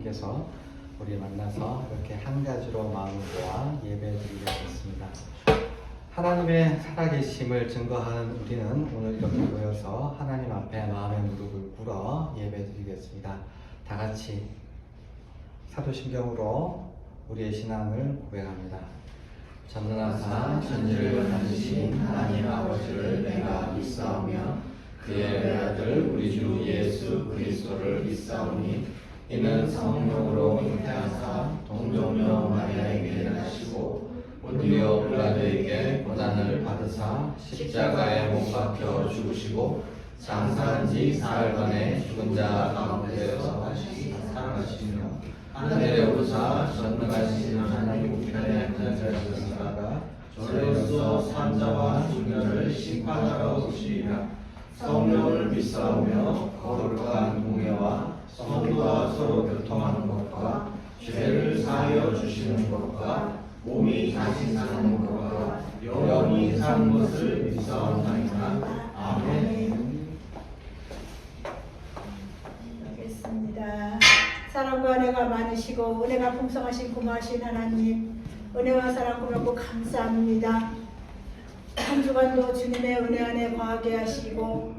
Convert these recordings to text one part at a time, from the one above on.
하나님께서 우리 만나서 이렇게 한 가지로 마음을 모아 예배드리겠습니다. 하나님의 살아계심을 증거하는 우리는 오늘 이렇게 모여서 하나님 앞에 마음의 무릎을 꿇어 예배드리겠습니다. 다 같이 사도신경으로 우리의 신앙을 고백합니다. 전능하사 천지를 만드신 하나님 아버지를 내가 믿사오며 그의 아들 우리 주 예수 그리스도를 믿사오니 이는 성령으로 잉태하사 동정녀 마리아에게 나시고 본디오 빌라도에게 고난을 받으사 십자가에 못 박혀 죽으시고 장사한 지 사흘간에 죽은 자 가운데서 살아나시며 하늘에 오르사 전능하신 하나님 우편에 앉으셨으니까 저로서 산자와 중녀를 심판하러 오시리라. 성령을 믿사오며 거룩한 공예와 성도가 서로 교통하는 것과 죄를 사하여 주시는 것과 몸이 다시 사는 것과 영원히 사는 것을 믿사옵나이다. 아멘. 알겠습니다. 사랑과 은혜가 많으시고 은혜가 풍성하신 고마우신 하나님, 은혜와 사랑 고맙고 감사합니다. 한 주간도 주님의 은혜 안에 거하게 하시고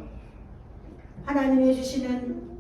하나님이 주시는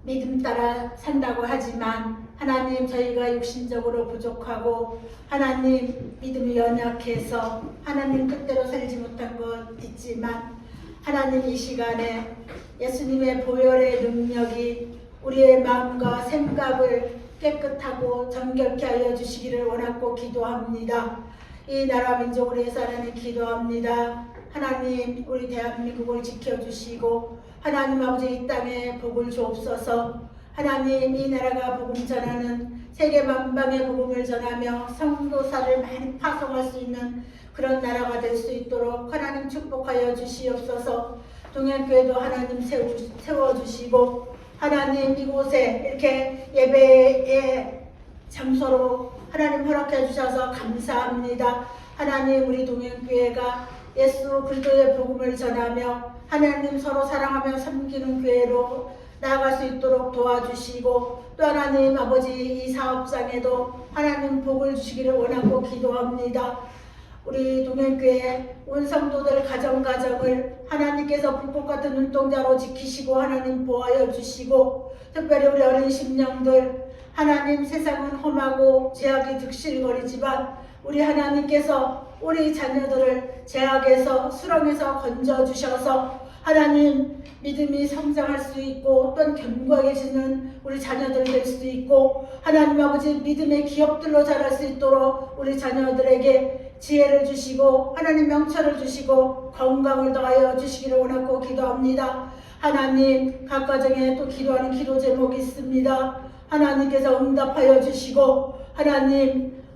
믿음 따라 산다고 하지만 하나님 저희가 육신적으로 부족하고 하나님 믿음이 연약해서 하나님 뜻대로 살지 못한 것 있지만 하나님 이 시간에 예수님의 보혈의 능력이 우리의 마음과 생각을 깨끗하고 정결케 하여 주시기를 원하고 기도합니다. 이 나라 민족을 위해서 하나님 기도합니다. 하나님 우리 대한민국을 지켜주시고 하나님 아버지 이 땅에 복을 주옵소서. 하나님 이 나라가 복음 전하는 세계 만방의 복음을 전하며 성도사를 많이 파송할 수 있는 그런 나라가 될 수 있도록 하나님 축복하여 주시옵소서. 동양교회도 하나님 세워주시고 하나님 이곳에 이렇게 예배의 장소로 하나님 허락해 주셔서 감사합니다. 하나님 우리 동양교회가 예수 그리스도의 복음을 전하며 하나님 서로 사랑하며 섬기는 교회로 나아갈 수 있도록 도와주시고 또 하나님 아버지 이 사업장에도 하나님 복을 주시기를 원하고 기도합니다. 우리 동행교회 온 성도들 가정을 하나님께서 불꽃 같은 눈동자로 지키시고 하나님 보호하여 주시고 특별히 우리 어린 심령들 하나님 세상은 험하고 죄악이 득실거리지만 우리 하나님께서 우리 자녀들을 죄악에서 수렁에서 건져주셔서 하나님 믿음이 성장할 수 있고 또한 견고해지는 우리 자녀들 될 수 있고 하나님 아버지 믿음의 기업들로 자랄 수 있도록 우리 자녀들에게 지혜를 주시고 하나님 명철을 주시고 건강을 더하여 주시기를 원하고 기도합니다. 하나님 각 가정에 또 기도하는 기도 제목이 있습니다. 하나님께서 응답하여 주시고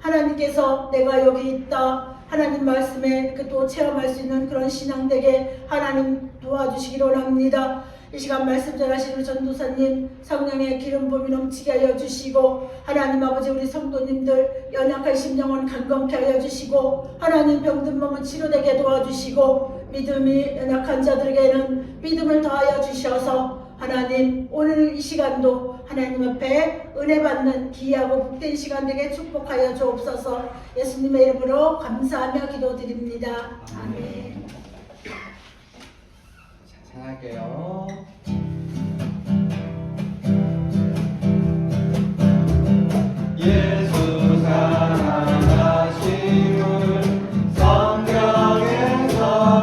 하나님께서 내가 여기 있다 하나님 말씀에 이렇게 또 체험할 수 있는 그런 신앙 되게 하나님 도와주시기를 원합니다. 이 시간 말씀 전하시는 전도사님 성령의 기름 부음이 넘치게 하여 주시고 하나님 아버지 우리 성도님들 연약한 심령은 강건케 하여 주시고 하나님 병든 몸은 치료되게 도와주시고 믿음이 연약한 자들에게는 믿음을 더하여 주셔서 하나님 오늘 이 시간도 하나님 앞에 은혜 받는 귀하고 복된 시간 되게 축복하여 주옵소서. 예수님의 이름으로 감사하며 기도드립니다. 아멘. 찬양할게요. 예수 사랑하심을 성경에서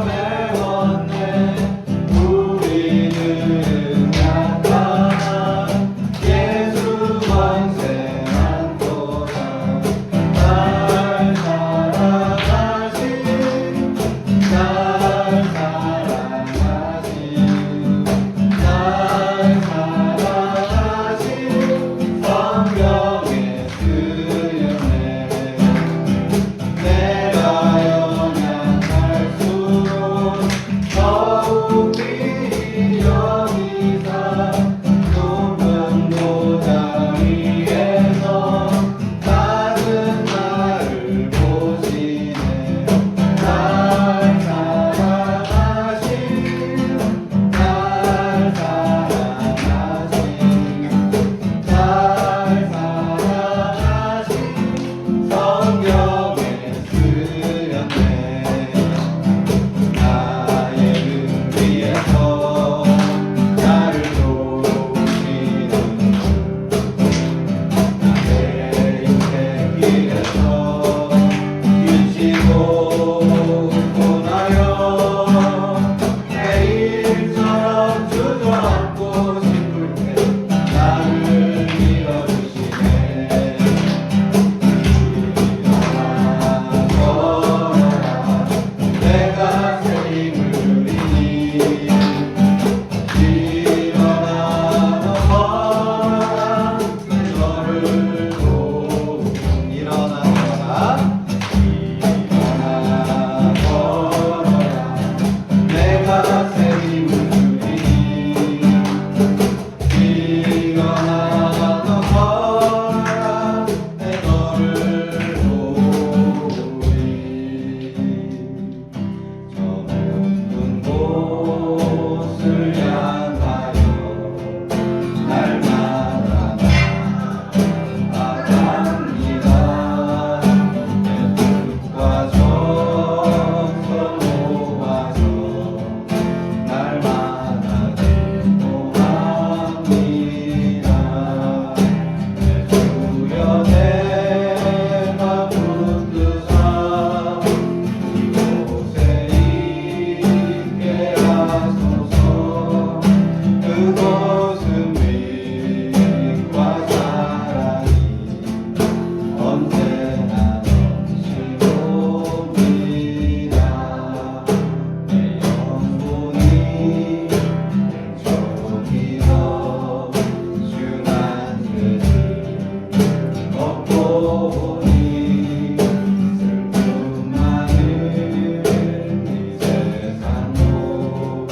배웠네. 우리는 약한 예수 권세한 도다. 날 사랑하신 날 사랑하신 날 사랑하신 성경의 그 길에서 비치고 보나요 매일처럼 주저앉고 싶을 때 나를 밀어주시네 일어나 걸어라 내가 새 힘을 누리니 일어나 걸어라 너를 보고 일어나 걸어라 내가 새 힘을 누리니 일어나 걸어라 내 너를 보리 저 높은 곳을 향하여 날마다 나아갑니다 내 뜻과 정성 모아서 날마다 기도합니다 내 주여 내가 붙드사 이곳에 있게 하소서 그곳은 빛과 사랑이 언제나 넘치옵니다 내 영혼이 종이여 순한 죄를 걷고 보니 슬픔 많은 이 세상도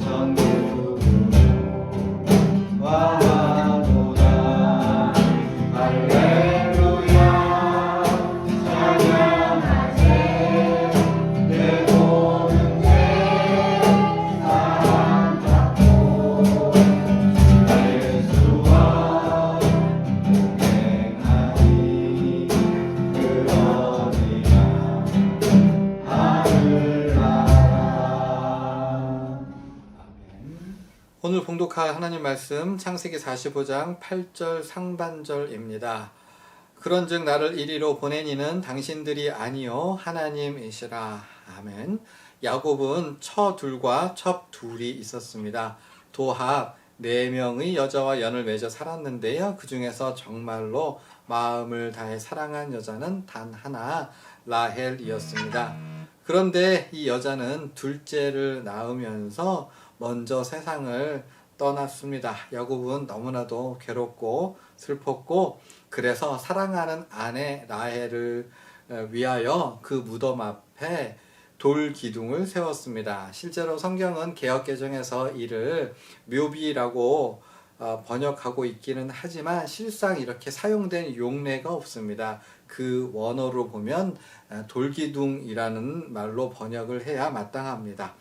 천국으로 와도다 할렐루야 찬양하세 내 모든 죄 사랑받고 예수와 동행하니 그러리라 하늘나라. 오늘 봉독할 하나님 말씀 창세기 45장 8절 상반절입니다. 그런즉 나를 이리로 보내니는 당신들이 아니요 하나님이시라. 아멘. 야곱은 처둘과 첩둘이 있었습니다. 도합 4명의 여자와 연을 맺어 살았는데요. 그 중에서 정말로 마음을 다해 사랑한 여자는 단 하나, 라헬이었습니다. 그런데 이 여자는 둘째를 낳으면서 먼저 세상을 떠났습니다. 야곱은 너무나도 괴롭고 슬펐고 그래서 사랑하는 아내 라헬을 위하여 그 무덤 앞에 돌 기둥을 세웠습니다. 실제로 성경은 개역개정에서 이를 묘비라고 번역하고 있기는 하지만 실상 이렇게 사용된 용례가 없습니다. 그 원어로 보면 돌기둥이라는 말로 번역을 해야 마땅합니다.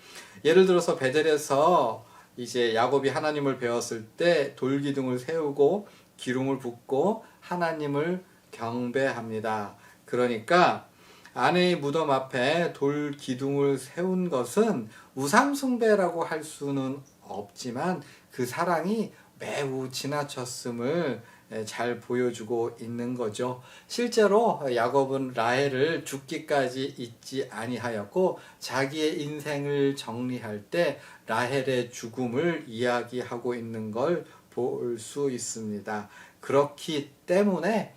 예를 들어서 베델에서 이제 야곱이 하나님을 배웠을 때 돌기둥을 세우고 기름을 붓고 하나님을 경배합니다. 그러니까 아내의 무덤 앞에 돌 기둥을 세운 것은 우상 숭배라고 할 수는 없지만 그 사랑이 매우 지나쳤음을 잘 보여주고 있는 거죠. 실제로 야곱은 라헬을 죽기까지 잊지 아니하였고 자기의 인생을 정리할 때 라헬의 죽음을 이야기하고 있는 걸 볼 수 있습니다. 그렇기 때문에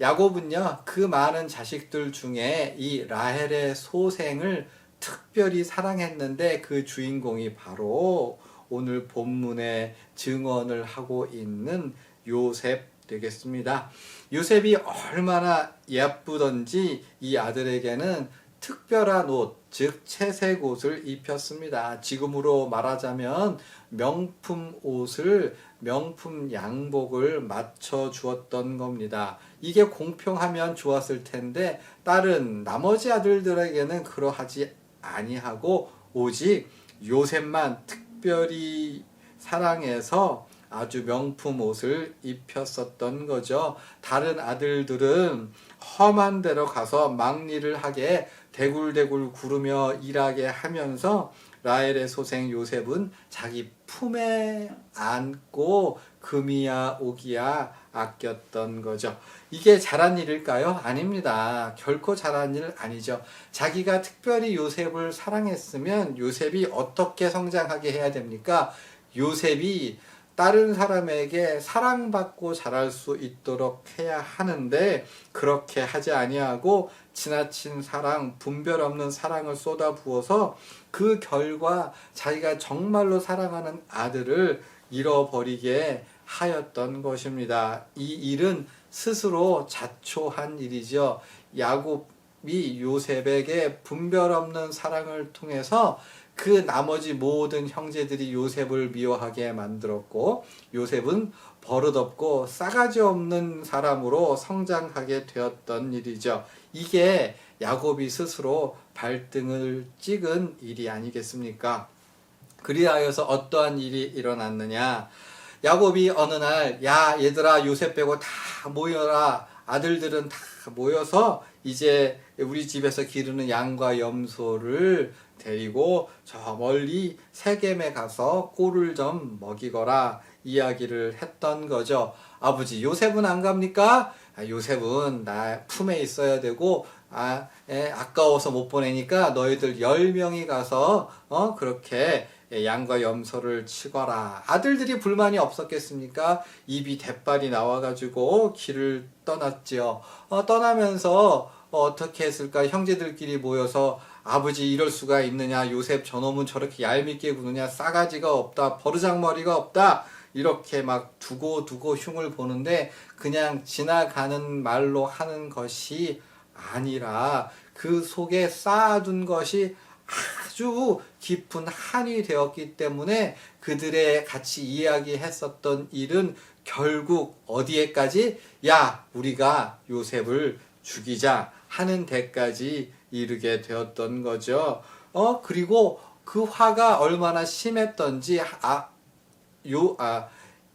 야곱은요, 그 많은 자식들 중에 이 라헬의 소생을 특별히 사랑했는데 그 주인공이 바로 오늘 본문에 증언을 하고 있는 요셉 되겠습니다. 요셉이 얼마나 예쁘던지 이 아들에게는 특별한 옷, 즉 채색 옷을 입혔습니다. 지금으로 말하자면 명품 옷을, 명품 양복을 맞춰 주었던 겁니다. 이게 공평하면 좋았을 텐데 다른 나머지 아들들에게는 그러하지 아니하고 오직 요셉만 특별히 사랑해서 아주 명품 옷을 입혔었던 거죠. 다른 아들들은 험한 데로 가서 막일을 하게 대굴대굴 구르며 일하게 하면서 라헬의 소생 요셉은 자기 품에 안고 금이야 오기야 아꼈던 거죠. 이게 잘한 일일까요? 아닙니다. 결코 잘한 일 아니죠. 자기가 특별히 요셉을 사랑했으면 요셉이 어떻게 성장하게 해야 됩니까? 요셉이 다른 사람에게 사랑받고 자랄 수 있도록 해야 하는데 그렇게 하지 아니하고 지나친 사랑, 분별 없는 사랑을 쏟아부어서 그 결과 자기가 정말로 사랑하는 아들을 잃어버리게 하였던 것입니다. 이 일은 스스로 자초한 일이죠. 야곱이 요셉에게 분별 없는 사랑을 통해서 그 나머지 모든 형제들이 요셉을 미워하게 만들었고 요셉은 버릇없고 싸가지 없는 사람으로 성장하게 되었던 일이죠. 이게 야곱이 스스로 발등을 찍은 일이 아니겠습니까? 그리하여서 어떠한 일이 일어났느냐? 야곱이 어느 날 야 얘들아 요셉 빼고 다 모여라. 아들들은 다 모여서 이제 우리 집에서 기르는 양과 염소를 데리고 저 멀리 세겜에 가서 꼴을 좀 먹이거라 이야기를 했던 거죠. 아버지 요셉은 안 갑니까? 요셉은 나 품에 있어야 되고 아까워서 못 보내니까 너희들 10명이 가서 그렇게 양과 염소를 치거라. 아들들이 불만이 없었겠습니까? 입이 대빨이 나와가지고 길을 떠났지요. 떠나면서 어떻게 했을까? 형제들끼리 모여서 아버지 이럴 수가 있느냐? 요셉 저놈은 저렇게 얄밉게 구느냐? 싸가지가 없다. 버르장머리가 없다. 이렇게 막 두고 흉을 보는데 그냥 지나가는 말로 하는 것이 아니라 그 속에 쌓아둔 것이 아주 깊은 한이 되었기 때문에 그들의 같이 이야기했었던 일은 결국 어디에까지 야 우리가 요셉을 죽이자 하는 데까지 이르게 되었던 거죠. 그리고 그 화가 얼마나 심했던지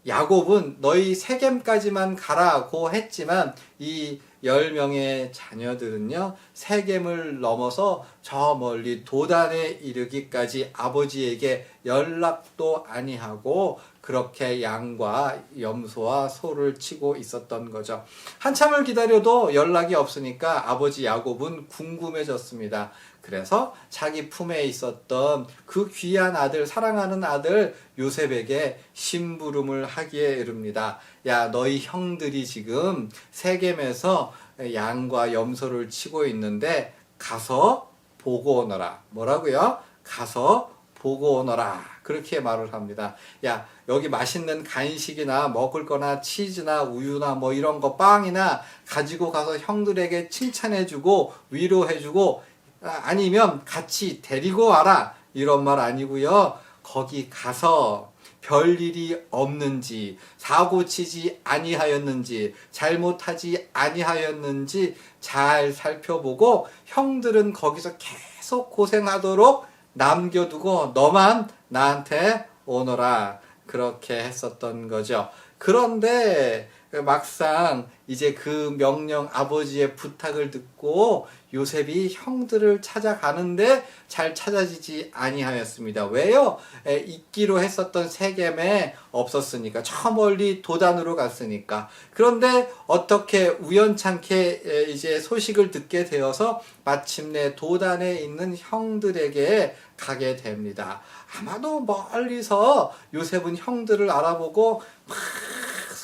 야곱은 너희 세겜까지만 가라고 했지만 이 10명의 자녀들은요 세겜을 넘어서 저 멀리 도단에 이르기까지 아버지에게 연락도 아니하고 그렇게 양과 염소와 소를 치고 있었던 거죠. 한참을 기다려도 연락이 없으니까 아버지 야곱은 궁금해졌습니다. 그래서 자기 품에 있었던 그 귀한 아들, 사랑하는 아들 요셉에게 심부름을 하기에 이릅니다. 야, 너희 형들이 지금 세겜에서 양과 염소를 치고 있는데 가서 보고 오너라. 뭐라고요? 가서 보고 오너라. 그렇게 말을 합니다. 야, 여기 맛있는 간식이나 먹을 거나 치즈나 우유나 뭐 이런 거 빵이나 가지고 가서 형들에게 칭찬해주고 위로해주고 아니면 같이 데리고 와라 이런 말 아니고요. 거기 가서 별일이 없는지 사고치지 아니하였는지 잘못하지 아니하였는지 잘 살펴보고 형들은 거기서 계속 고생하도록 남겨두고 너만 나한테 오너라 그렇게 했었던 거죠. 그런데 막상 이제 그 명령 아버지의 부탁을 듣고 요셉이 형들을 찾아가는데 잘 찾아지지 아니하였습니다. 왜요? 있기로 했었던 세겜에 없었으니까 저 멀리 도단으로 갔으니까. 그런데 어떻게 우연찮게 이제 소식을 듣게 되어서 마침내 도단에 있는 형들에게 가게 됩니다. 아마도 멀리서 요셉은 형들을 알아보고 막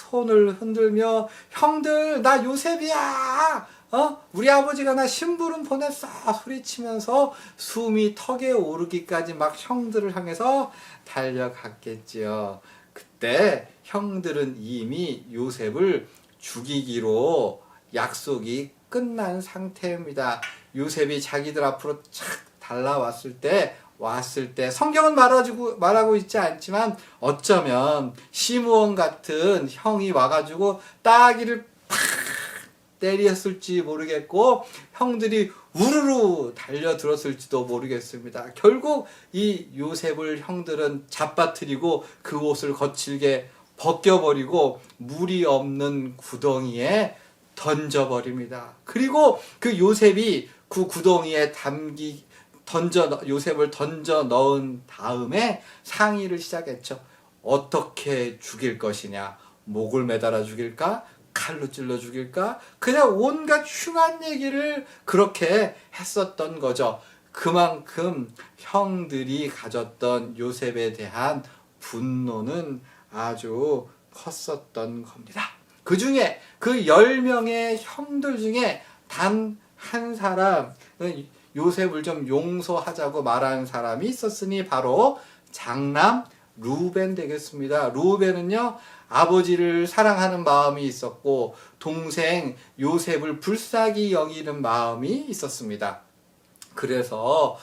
손을 흔들며 형들 나 요셉이야 우리 아버지가 나 심부름 보냈어 소리치면서 숨이 턱에 오르기까지 막 형들을 향해서 달려갔겠지요. 그때 형들은 이미 요셉을 죽이기로 약속이 끝난 상태입니다. 요셉이 자기들 앞으로 착 달라왔을 때 성경은 말하고 있지 않지만 어쩌면 시므온 같은 형이 와가지고 따귀를 팍 때렸을지 모르겠고 형들이 우르르 달려들었을지도 모르겠습니다. 결국 이 요셉을 형들은 잡아뜨리고 그 옷을 거칠게 벗겨버리고 물이 없는 구덩이에 던져버립니다. 그리고 그 요셉이 그 구덩이에 요셉을 던져 넣은 다음에 상의를 시작했죠. 어떻게 죽일 것이냐, 목을 매달아 죽일까? 칼로 찔러 죽일까? 그냥 온갖 흉한 얘기를 그렇게 했었던 거죠. 그만큼 형들이 가졌던 요셉에 대한 분노는 아주 컸었던 겁니다. 그 중에 그 10명의 형들 중에 단 한 사람, 요셉을 좀 용서하자고 말하는 사람이 있었으니 바로 장남 루벤 되겠습니다. 루벤은요, 아버지를 사랑하는 마음이 있었고 동생 요셉을 불쌍히 여기는 마음이 있었습니다. 그래서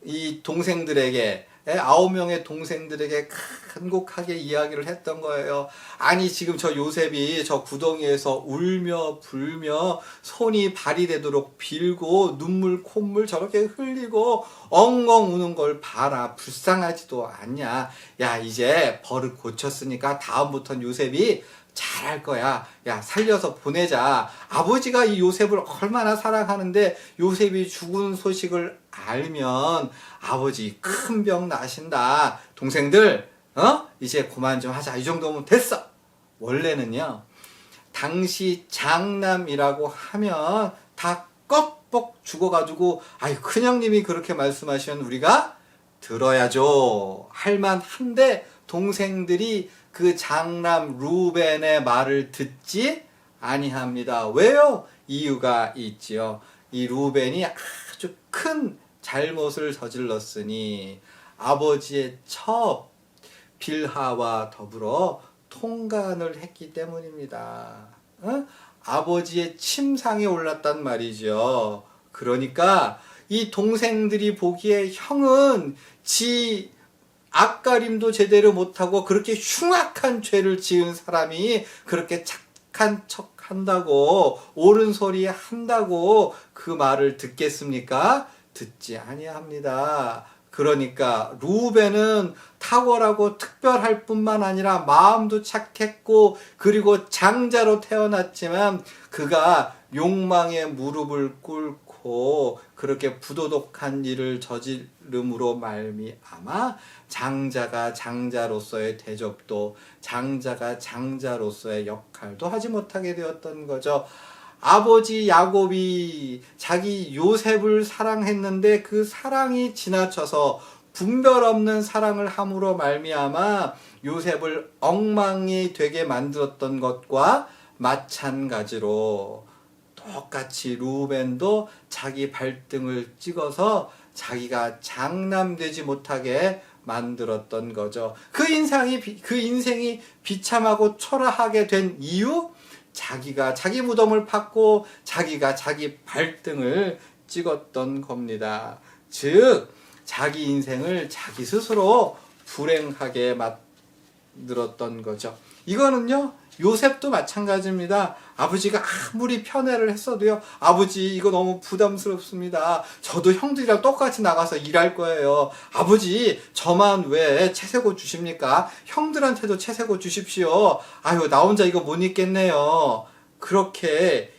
이 동생들에게 9명의 동생들에게 간곡하게 이야기를 했던 거예요. 아니 지금 저 요셉이 저 구덩이에서 울며 불며 손이 발이 되도록 빌고 눈물 콧물 저렇게 흘리고 엉엉 우는 걸 봐라. 불쌍하지도 않냐. 야 이제 버릇 고쳤으니까 다음부터는 요셉이 잘할 거야. 야 살려서 보내자. 아버지가 이 요셉을 얼마나 사랑하는데 요셉이 죽은 소식을 알면 아버지 큰 병 나신다. 동생들 이제 그만 좀 하자. 이 정도면 됐어. 원래는요 당시 장남이라고 하면 다 껍벅 죽어가지고 아유 큰형님이 그렇게 말씀하시면 우리가 들어야죠 할만한데 동생들이 그 장남 루벤의 말을 듣지 아니합니다. 왜요? 이유가 있지요. 이 루벤이 아주 큰 잘못을 저질렀으니 아버지의 첩 빌하와 더불어 통간을 했기 때문입니다. 아버지의 침상에 올랐단 말이죠. 그러니까 이 동생들이 보기에 형은 지 앞가림도 제대로 못하고 그렇게 흉악한 죄를 지은 사람이 그렇게 착한 척 한다고 옳은 소리 한다고 그 말을 듣겠습니까? 듣지 아니합니다. 그러니까 루벤은 탁월하고 특별할 뿐만 아니라 마음도 착했고 그리고 장자로 태어났지만 그가 욕망에 무릎을 꿇고 그렇게 부도덕한 일을 저지름으로 말미암아 장자가 장자로서의 대접도 장자가 장자로서의 역할도 하지 못하게 되었던 거죠. 아버지 야곱이 자기 요셉을 사랑했는데 그 사랑이 지나쳐서 분별 없는 사랑을 함으로 말미암아 요셉을 엉망이 되게 만들었던 것과 마찬가지로 똑같이 루벤도 자기 발등을 찍어서 자기가 장남되지 못하게 만들었던 거죠. 그 인생이 비참하고 초라하게 된 이유? 자기가 자기 무덤을 팠고 자기가 자기 발등을 찍었던 겁니다. 즉 자기 인생을 자기 스스로 불행하게 만들었던 거죠. 이거는요 요셉도 마찬가지입니다. 아버지가 아무리 편애를 했어도요 아버지 이거 너무 부담스럽습니다. 저도 형들이랑 똑같이 나가서 일할 거예요. 아버지 저만 왜 채세고 주십니까? 형들한테도 채세고 주십시오. 아유 나 혼자 이거 못 있겠네요. 그렇게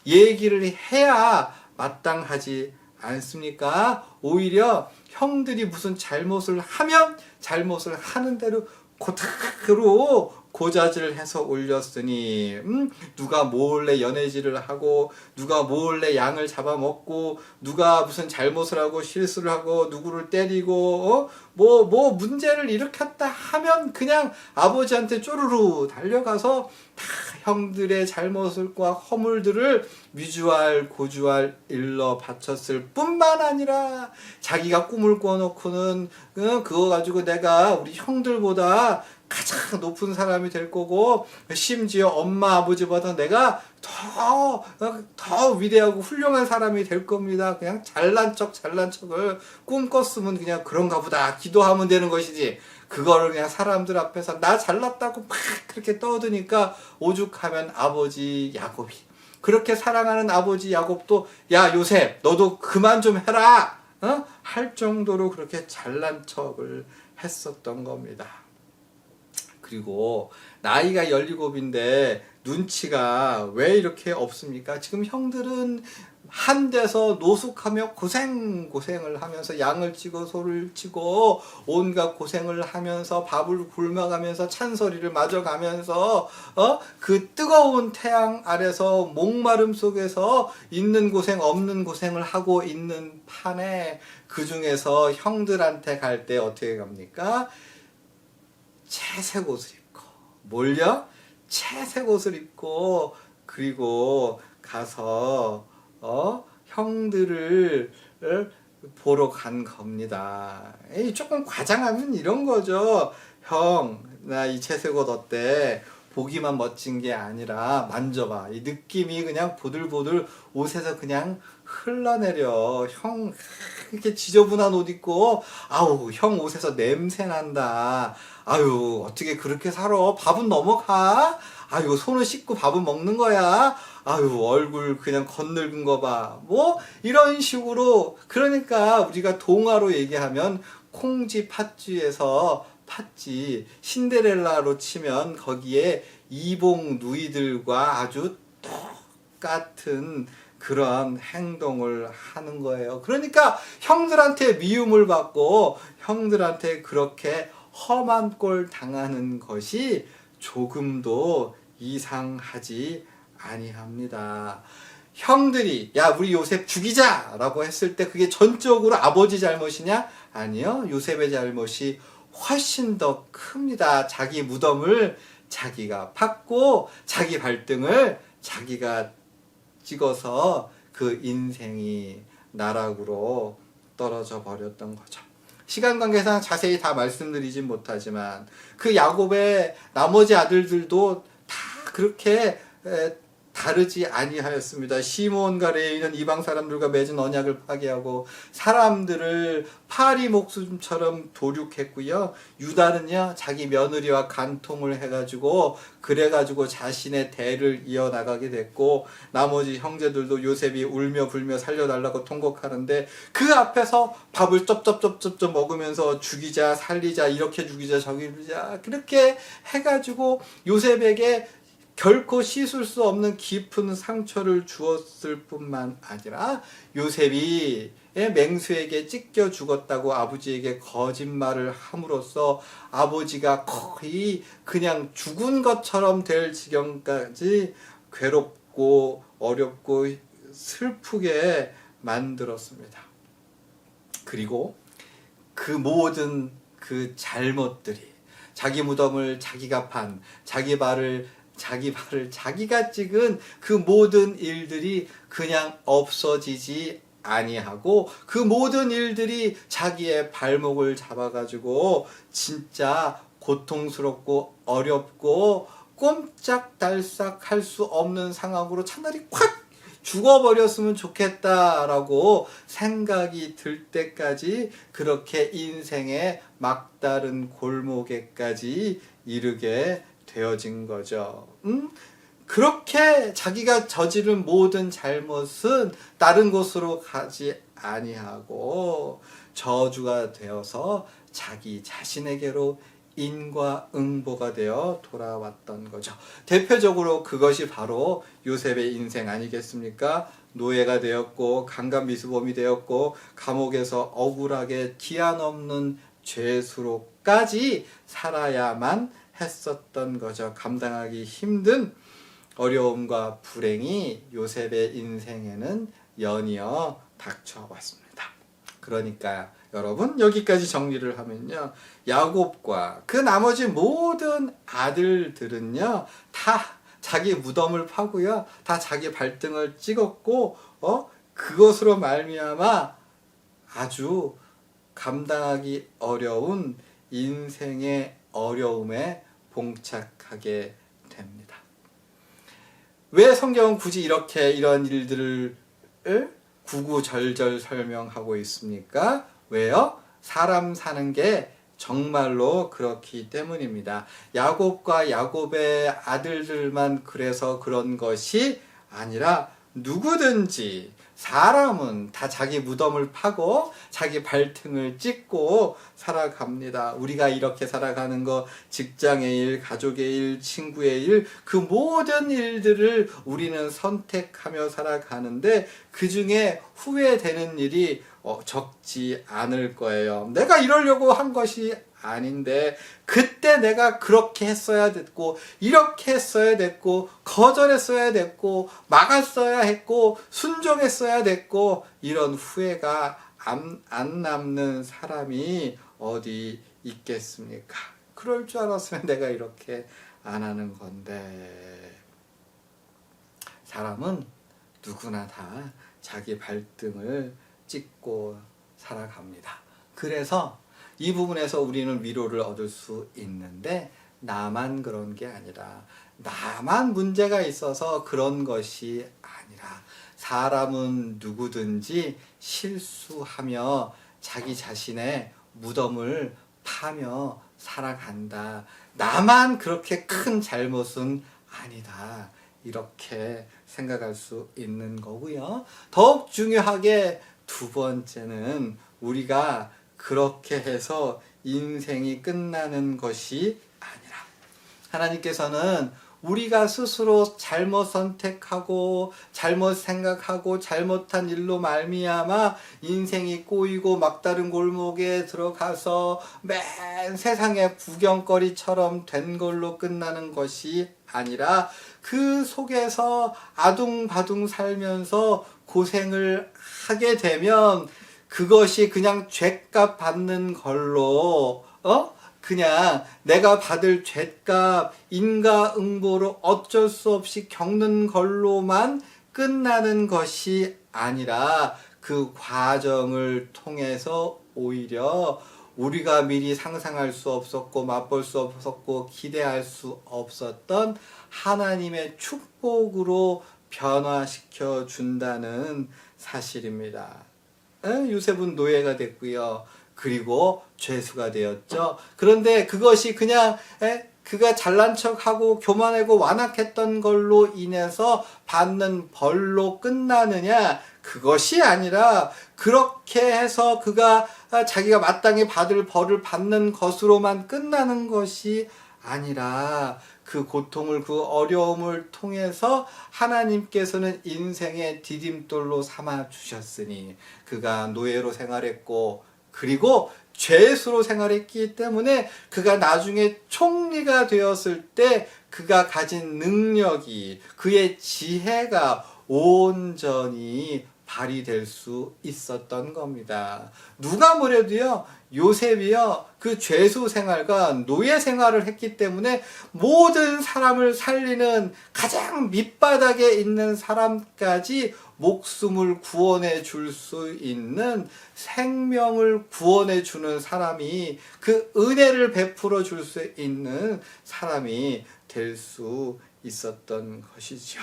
얘기를 해야 마땅하지 않습니까? 오히려 형들이 무슨 잘못을 하면 잘못을 하는 대로 그대로 고자질을 해서 올렸으니 누가 몰래 연애질을 하고 누가 몰래 양을 잡아먹고 누가 무슨 잘못을 하고 실수를 하고 누구를 때리고 뭐 문제를 일으켰다 하면 그냥 아버지한테 쪼르르 달려가서 다 형들의 잘못과 허물들을 위주할 고주할 일러 바쳤을 뿐만 아니라 자기가 꿈을 꿔놓고는 그거 가지고 내가 우리 형들보다 가장 높은 사람이 될 거고 심지어 엄마 아버지보다 내가 더 위대하고 훌륭한 사람이 될 겁니다. 그냥 잘난 척을 꿈꿨으면 그냥 그런가 보다 기도하면 되는 것이지 그거를 그냥 사람들 앞에서 나 잘났다고 막 그렇게 떠드니까 오죽하면 아버지 야곱이 그렇게 사랑하는 아버지 야곱도 야 요셉 너도 그만 좀 해라 할 정도로 그렇게 잘난 척을 했었던 겁니다. 그리고 나이가 17인데 눈치가 왜 이렇게 없습니까? 지금 형들은 한 데서 노숙하며 고생을 하면서 양을 치고 소를 치고 온갖 고생을 하면서 밥을 굶어가면서 찬소리를 맞아가면서 그 뜨거운 태양 아래서 목마름 속에서 있는 고생 없는 고생을 하고 있는 판에 그 중에서 형들한테 갈 때 어떻게 갑니까? 채색 옷을 입고 뭘요? 채색 옷을 입고 그리고 가서 형들을 보러 간 겁니다. 조금 과장하면 이런 거죠. 형, 나 이 채색 옷 어때? 보기만 멋진 게 아니라 만져봐. 이 느낌이 그냥 보들보들 옷에서 그냥 흘러내려. 형, 이렇게 지저분한 옷 입고, 아우, 형 옷에서 냄새 난다. 아유, 어떻게 그렇게 살아? 밥은 넘어가? 아유, 손을 씻고 밥은 먹는 거야? 아유, 얼굴 그냥 건늙은 거 봐. 뭐, 이런 식으로. 그러니까 우리가 동화로 얘기하면 콩쥐 팥쥐에서 팥쥐, 신데렐라로 치면 거기에 이복 누이들과 아주 똑같은 그런 행동을 하는 거예요. 그러니까 형들한테 미움을 받고 형들한테 그렇게 험한 꼴 당하는 것이 조금도 이상하지 아니합니다. 형들이 야 우리 요셉 죽이자 라고 했을 때 그게 전적으로 아버지 잘못이냐? 아니요. 요셉의 잘못이 훨씬 더 큽니다. 자기 무덤을 자기가 팠고 자기 발등을 자기가 찍어서 그 인생이 나락으로 떨어져 버렸던 거죠. 시간 관계상 자세히 다 말씀드리진 못하지만 그 야곱의 나머지 아들들도 다 그렇게 다르지 아니하였습니다. 시몬과 레위는 이방 사람들과 맺은 언약을 파기하고 사람들을 파리 목숨처럼 도륙했고요. 유다는요 자기 며느리와 간통을 해가지고 그래가지고 자신의 대를 이어나가게 됐고 나머지 형제들도 요셉이 울며 불며 살려달라고 통곡하는데 그 앞에서 밥을 쩝쩝쩝쩝 먹으면서 죽이자 살리자 이렇게 죽이자 저기 죽이자 그렇게 해가지고 요셉에게 결코 씻을 수 없는 깊은 상처를 주었을 뿐만 아니라 요셉이 맹수에게 찢겨 죽었다고 아버지에게 거짓말을 함으로써 아버지가 거의 그냥 죽은 것처럼 될 지경까지 괴롭고 어렵고 슬프게 만들었습니다. 그리고 그 모든 그 잘못들이 자기 무덤을 자기가 판 자기 발을 자기가 찍은 그 모든 일들이 그냥 없어지지 아니하고 그 모든 일들이 자기의 발목을 잡아가지고 진짜 고통스럽고 어렵고 꼼짝달싹 할 수 없는 상황으로 차라리 콱 죽어버렸으면 좋겠다라고 생각이 들 때까지 그렇게 인생의 막다른 골목에까지 이르게 되어진 거죠. 그렇게 자기가 저지른 모든 잘못은 다른 곳으로 가지 아니하고 저주가 되어서 자기 자신에게로 인과응보가 되어 돌아왔던 거죠. 대표적으로 그것이 바로 요셉의 인생 아니겠습니까? 노예가 되었고 강간미수범이 되었고 감옥에서 억울하게 기한 없는 죄수로까지 살아야만 했었던 거죠. 감당하기 힘든 어려움과 불행이 요셉의 인생에는 연이어 닥쳐왔습니다. 그러니까 여러분 여기까지 정리를 하면요. 야곱과 그 나머지 모든 아들들은요. 다 자기 무덤을 파고요. 다 자기 발등을 찍었고 그것으로 말미암아 아주 감당하기 어려운 인생의 어려움에 봉착하게 됩니다. 왜 성경은 굳이 이런 일들을 구구절절 설명하고 있습니까? 왜요? 사람 사는 게 정말로 그렇기 때문입니다. 야곱과 야곱의 아들들만 그래서 그런 것이 아니라 누구든지 사람은 다 자기 무덤을 파고 자기 발등을 찍고 살아갑니다. 우리가 이렇게 살아가는 거, 직장의 일, 가족의 일, 친구의 일, 그 모든 일들을 우리는 선택하며 살아가는데 그 중에 후회되는 일이 적지 않을 거예요. 내가 이러려고 한 것이 아닌데 그때 내가 그렇게 했어야 됐고 이렇게 했어야 됐고 거절했어야 됐고 막았어야 했고 순종했어야 됐고 이런 후회가 안 남는 사람이 어디 있겠습니까? 그럴 줄 알았으면 내가 이렇게 안 하는 건데. 사람은 누구나 다 자기 발등을 찍고 살아갑니다. 그래서 이 부분에서 우리는 위로를 얻을 수 있는데 나만 그런 게 아니라 나만 문제가 있어서 그런 것이 아니라 사람은 누구든지 실수하며 자기 자신의 무덤을 파며 살아간다. 나만 그렇게 큰 잘못은 아니다. 이렇게 생각할 수 있는 거고요. 더욱 중요하게 두 번째는 우리가 그렇게 해서 인생이 끝나는 것이 아니라 하나님께서는 우리가 스스로 잘못 선택하고 잘못 생각하고 잘못한 일로 말미암아 인생이 꼬이고 막다른 골목에 들어가서 맨 세상의 구경거리처럼 된 걸로 끝나는 것이 아니라 그 속에서 아둥바둥 살면서 고생을 하게 되면 그것이 그냥 죗값 받는 걸로 그냥 내가 받을 죗값 인과응보로 어쩔 수 없이 겪는 걸로만 끝나는 것이 아니라 그 과정을 통해서 오히려 우리가 미리 상상할 수 없었고 맛볼 수 없었고 기대할 수 없었던 하나님의 축복으로 변화시켜 준다는 사실입니다. 요셉은 노예가 됐고요. 그리고 죄수가 되었죠. 그런데 그것이 그냥 그가 잘난 척하고 교만하고 완악했던 걸로 인해서 받는 벌로 끝나느냐? 그것이 아니라 그렇게 해서 그가 자기가 마땅히 받을 벌을 받는 것으로만 끝나는 것이 아니라 그 고통을 그 어려움을 통해서 하나님께서는 인생의 디딤돌로 삼아 주셨으니 그가 노예로 생활했고 그리고 죄수로 생활했기 때문에 그가 나중에 총리가 되었을 때 그가 가진 능력이 그의 지혜가 온전히 발휘될 수 있었던 겁니다. 누가 뭐래도요, 요셉이요, 그 죄수 생활과 노예 생활을 했기 때문에 모든 사람을 살리는 가장 밑바닥에 있는 사람까지 목숨을 구원해 줄 수 있는 생명을 구원해 주는 사람이 그 은혜를 베풀어 줄 수 있는 사람이 될 수 있었던 것이죠.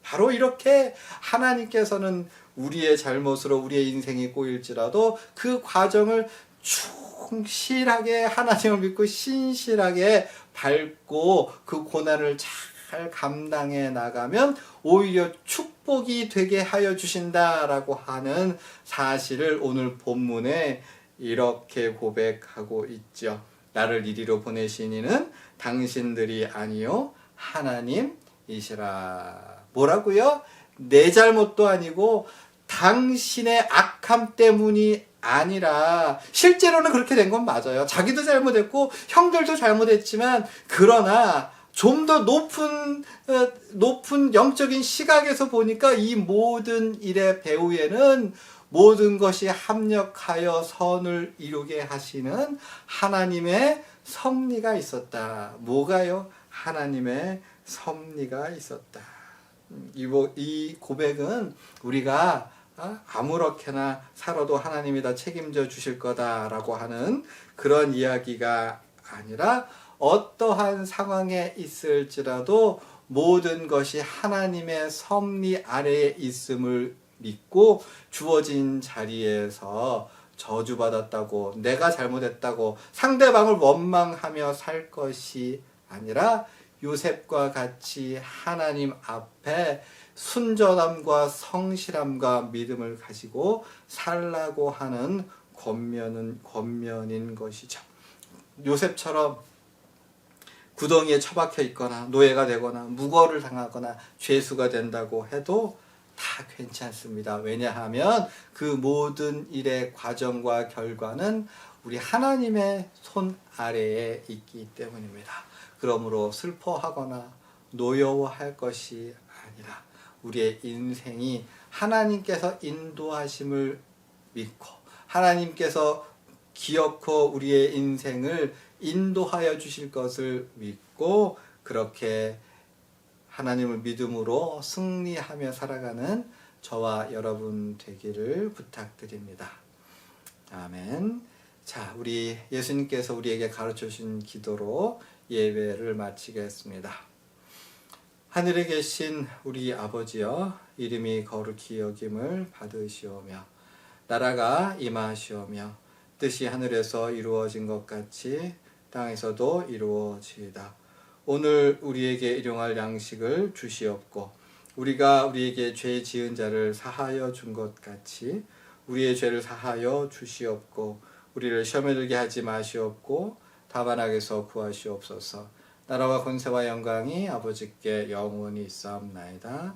바로 이렇게 하나님께서는 우리의 잘못으로 우리의 인생이 꼬일지라도 그 과정을 충실하게 하나님을 믿고 신실하게 밟고 그 고난을 잘 감당해 나가면 오히려 축복이 되게 하여 주신다라고 하는 사실을 오늘 본문에 이렇게 고백하고 있죠. 나를 이리로 보내신 이는 당신들이 아니요 하나님이시라. 뭐라고요? 내 잘못도 아니고 당신의 악함 때문이 아니라 실제로는 그렇게 된 건 맞아요. 자기도 잘못했고 형들도 잘못했지만 그러나 좀 더 높은 영적인 시각에서 보니까 이 모든 일의 배후에는 모든 것이 합력하여 선을 이루게 하시는 하나님의 섭리가 있었다. 뭐가요? 하나님의 섭리가 있었다. 이 고백은 우리가 아무렇게나 살아도 하나님이 다 책임져 주실 거다라고 하는 그런 이야기가 아니라 어떠한 상황에 있을지라도 모든 것이 하나님의 섭리 아래에 있음을 믿고 주어진 자리에서 저주받았다고 내가 잘못했다고 상대방을 원망하며 살 것이 아니라 요셉과 같이 하나님 앞에 순전함과 성실함과 믿음을 가지고 살라고 하는 권면인 것이죠. 요셉처럼 구덩이에 처박혀 있거나 노예가 되거나 무거를 당하거나 죄수가 된다고 해도 다 괜찮습니다. 왜냐하면 그 모든 일의 과정과 결과는 우리 하나님의 손 아래에 있기 때문입니다. 그러므로 슬퍼하거나 노여워할 것이 아니라 우리의 인생이 하나님께서 인도하심을 믿고 하나님께서 기어코 우리의 인생을 인도하여 주실 것을 믿고 그렇게 하나님을 믿음으로 승리하며 살아가는 저와 여러분 되기를 부탁드립니다. 아멘. 자, 우리 예수님께서 우리에게 가르쳐 주신 기도로 예배를 마치겠습니다. 하늘에 계신 우리 아버지여, 이름이 거룩히 여김을 받으시오며 나라가 임하시오며 뜻이 하늘에서 이루어진 것 같이 땅에서도 이루어지이다. 오늘 우리에게 일용할 양식을 주시옵고 우리가 우리에게 죄 지은 자를 사하여 준 것 같이 우리의 죄를 사하여 주시옵고 우리를 시험에 들게 하지 마시옵고 다만 악에서 구하시옵소서. 나라와 권세와 영광이 아버지께 영원히 있사옵나이다.